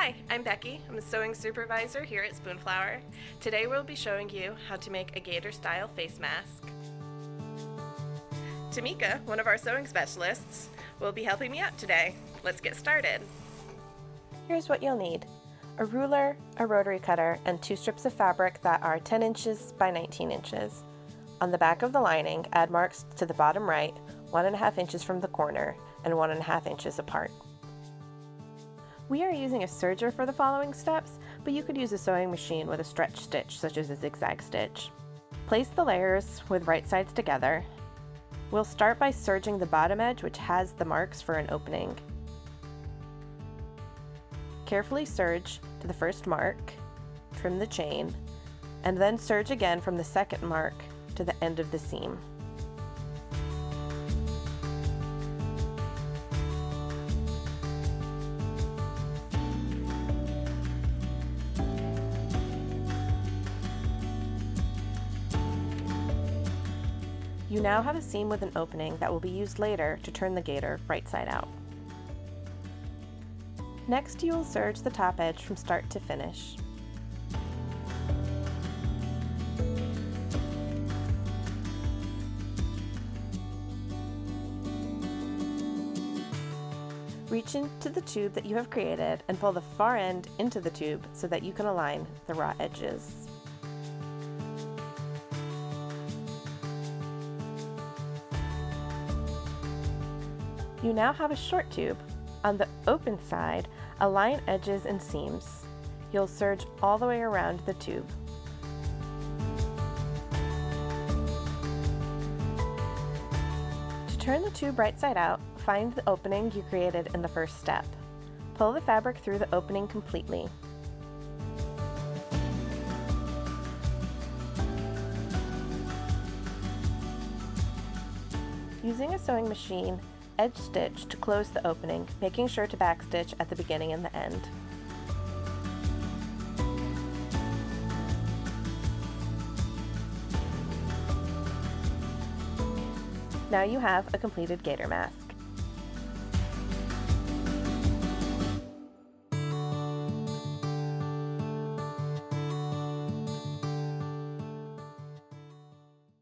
Hi, I'm Becky. I'm the sewing supervisor here at Spoonflower. Today we'll be showing you how to make a gaiter style face mask. Tamika, one of our sewing specialists, will be helping me out today. Let's get started. Here's what you'll need: a ruler, a rotary cutter, and 2 strips of fabric that are 10 inches by 19 inches. On the back of the lining, add marks to the bottom right, 1.5 inches from the corner and 1.5 inches apart. We are using a serger for the following steps, but you could use a sewing machine with a stretch stitch, such as a zigzag stitch. Place the layers with right sides together. We'll start by serging the bottom edge, which has the marks for an opening. Carefully serge to the first mark, trim the chain, and then serge again from the second mark to the end of the seam. You now have a seam with an opening that will be used later to turn the gaiter right side out. Next, you will serge the top edge from start to finish. Reach into the tube that you have created and pull the far end into the tube so that you can align the raw edges. You now have a short tube. On the open side, align edges and seams. You'll serge all the way around the tube. To turn the tube right side out, find the opening you created in the first step. Pull the fabric through the opening completely. Using a sewing machine, edge stitch to close the opening, making sure to backstitch at the beginning and the end. Now you have a completed gaiter mask.